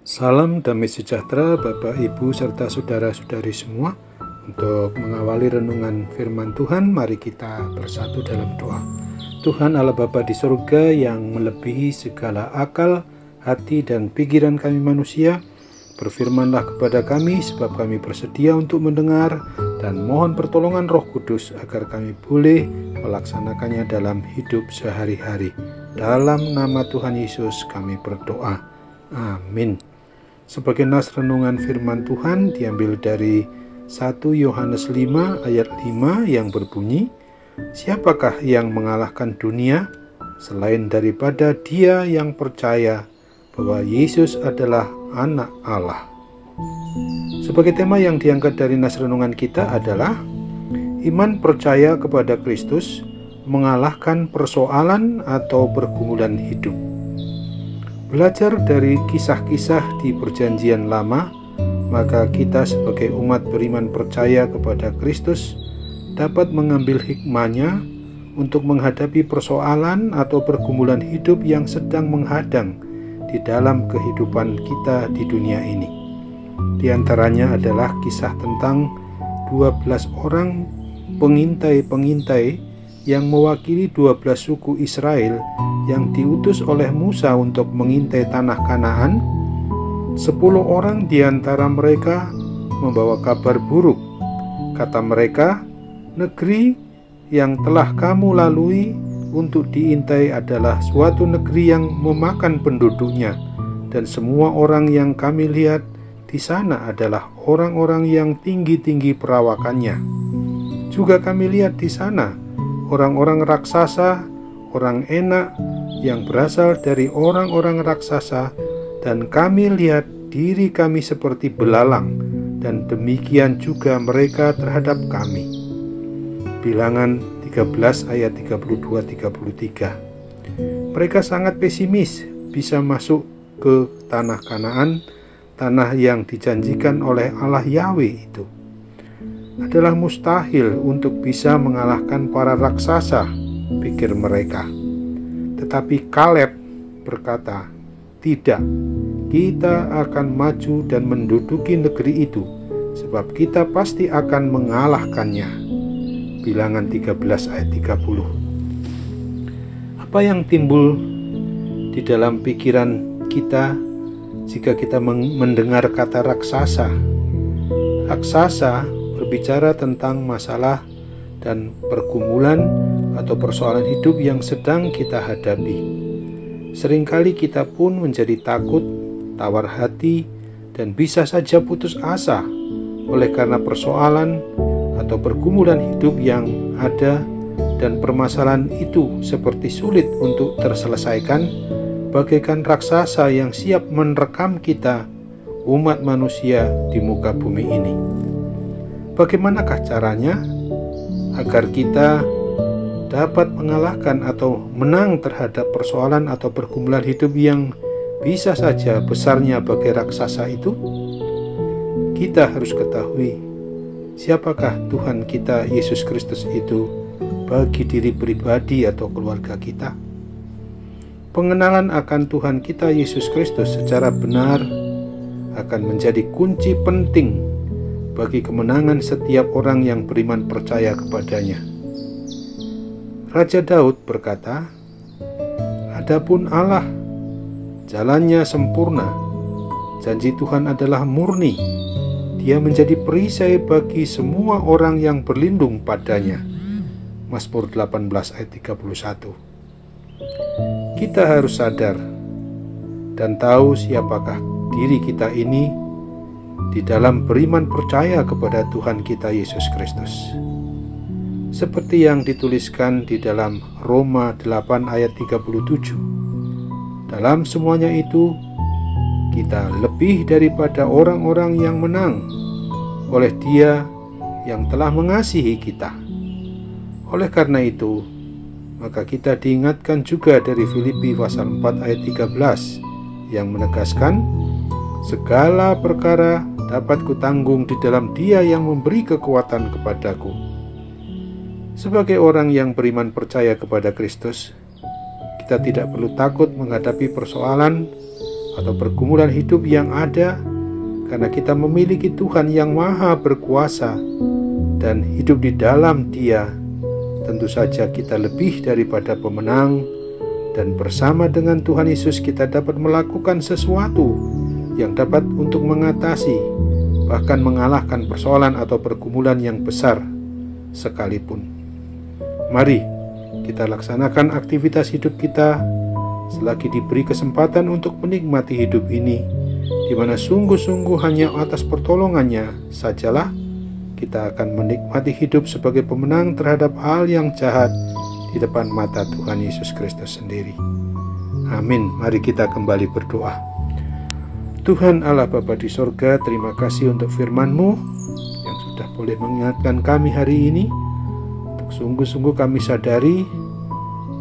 Salam damai sejahtera Bapak, Ibu, serta saudara-saudari semua. Untuk mengawali renungan firman Tuhan, mari kita bersatu dalam doa. Tuhan Allah Bapa di surga yang melebihi segala akal, hati, dan pikiran kami manusia, berfirmanlah kepada kami sebab kami bersedia untuk mendengar, dan mohon pertolongan Roh Kudus agar kami boleh melaksanakannya dalam hidup sehari-hari. Dalam nama Tuhan Yesus kami berdoa. Amin. Sebagai nas renungan firman Tuhan diambil dari 1 Yohanes 5 ayat 5 yang berbunyi, "Siapakah yang mengalahkan dunia selain daripada dia yang percaya bahwa Yesus adalah anak Allah?" Sebagai tema yang diangkat dari nas renungan kita adalah iman percaya kepada Kristus mengalahkan persoalan atau pergumulan hidup. Belajar dari kisah-kisah di Perjanjian Lama, maka kita sebagai umat beriman percaya kepada Kristus dapat mengambil hikmahnya untuk menghadapi persoalan atau pergumulan hidup yang sedang menghadang di dalam kehidupan kita di dunia ini. Di antaranya adalah kisah tentang 12 orang pengintai-pengintai yang mewakili 12 suku Israel yang diutus oleh Musa untuk mengintai tanah Kanaan. 10 orang di antara mereka membawa kabar buruk. Kata mereka, "Negeri yang telah kamu lalui untuk diintai adalah suatu negeri yang memakan penduduknya, dan semua orang yang kami lihat di sana adalah orang-orang yang tinggi-tinggi perawakannya. Juga kami lihat di sana orang-orang raksasa, orang enak yang berasal dari orang-orang raksasa, dan kami lihat diri kami seperti belalang, dan demikian juga mereka terhadap kami." Bilangan 13 ayat 32-33. Mereka sangat pesimis bisa masuk ke tanah Kanaan, tanah yang dijanjikan oleh Allah Yahweh itu. Adalah mustahil untuk bisa mengalahkan para raksasa, pikir mereka. Tetapi Kaleb berkata, "Tidak, kita akan maju dan menduduki negeri itu, sebab kita pasti akan mengalahkannya." Bilangan 13 ayat 30. Apa yang timbul di dalam pikiran kita jika kita mendengar kata raksasa? Raksasa berbicara tentang masalah dan pergumulan atau persoalan hidup yang sedang kita hadapi. Seringkali kita pun menjadi takut, tawar hati, dan bisa saja putus asa oleh karena persoalan atau pergumulan hidup yang ada, dan permasalahan itu seperti sulit untuk terselesaikan, bagaikan raksasa yang siap menerkam kita, umat manusia di muka bumi ini. Bagaimanakah caranya agar kita dapat mengalahkan atau menang terhadap persoalan atau pergumulan hidup yang bisa saja besarnya bagai raksasa itu? Kita harus ketahui siapakah Tuhan kita Yesus Kristus itu bagi diri pribadi atau keluarga kita. Pengenalan akan Tuhan kita Yesus Kristus secara benar akan menjadi kunci penting bagi kemenangan setiap orang yang beriman percaya kepadanya. Raja Daud berkata, "Adapun Allah, jalannya sempurna, janji Tuhan adalah murni, Dia menjadi perisai bagi semua orang yang berlindung padanya." Mazmur 18 ayat 31. Kita harus sadar dan tahu siapakah diri kita ini di dalam beriman percaya kepada Tuhan kita Yesus Kristus. Seperti yang dituliskan di dalam Roma 8 ayat 37. Dalam semuanya itu, kita lebih daripada orang-orang yang menang oleh Dia yang telah mengasihi kita. Oleh karena itu, maka kita diingatkan juga dari Filipi pasal 4 ayat 13 yang menegaskan, "Segala perkara dapat kutanggung di dalam Dia yang memberi kekuatan kepadaku." Sebagai orang yang beriman percaya kepada Kristus, kita tidak perlu takut menghadapi persoalan atau pergumulan hidup yang ada, karena kita memiliki Tuhan yang maha berkuasa dan hidup di dalam Dia, tentu saja kita lebih daripada pemenang, dan bersama dengan Tuhan Yesus kita dapat melakukan sesuatu yang dapat untuk mengatasi, bahkan mengalahkan persoalan atau pergumulan yang besar sekalipun. Mari kita laksanakan aktivitas hidup kita selagi diberi kesempatan untuk menikmati hidup ini, di mana sungguh-sungguh hanya atas pertolongannya sajalah kita akan menikmati hidup sebagai pemenang terhadap hal yang jahat di depan mata Tuhan Yesus Kristus sendiri. Amin. Mari kita kembali berdoa. Tuhan Allah Bapa di sorga, terima kasih untuk firman-Mu yang sudah boleh mengingatkan kami hari ini. Untuk sungguh-sungguh kami sadari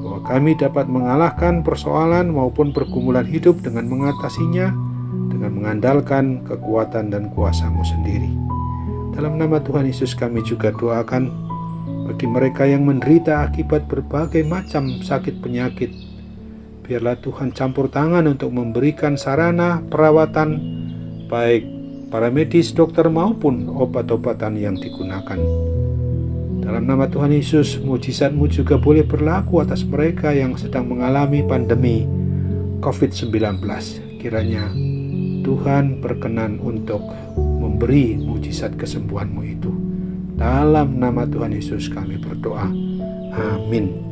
bahwa kami dapat mengalahkan persoalan maupun pergumulan hidup dengan mengatasinya, dengan mengandalkan kekuatan dan kuasa-Mu sendiri. Dalam nama Tuhan Yesus kami juga doakan bagi mereka yang menderita akibat berbagai macam sakit penyakit. Biarlah Tuhan campur tangan untuk memberikan sarana perawatan, baik para medis, dokter maupun obat-obatan yang digunakan. Dalam nama Tuhan Yesus, mujizat-Mu juga boleh berlaku atas mereka yang sedang mengalami pandemi COVID-19. Kiranya Tuhan berkenan untuk memberi mujizat kesembuhan-Mu itu. Dalam nama Tuhan Yesus kami berdoa. Amin.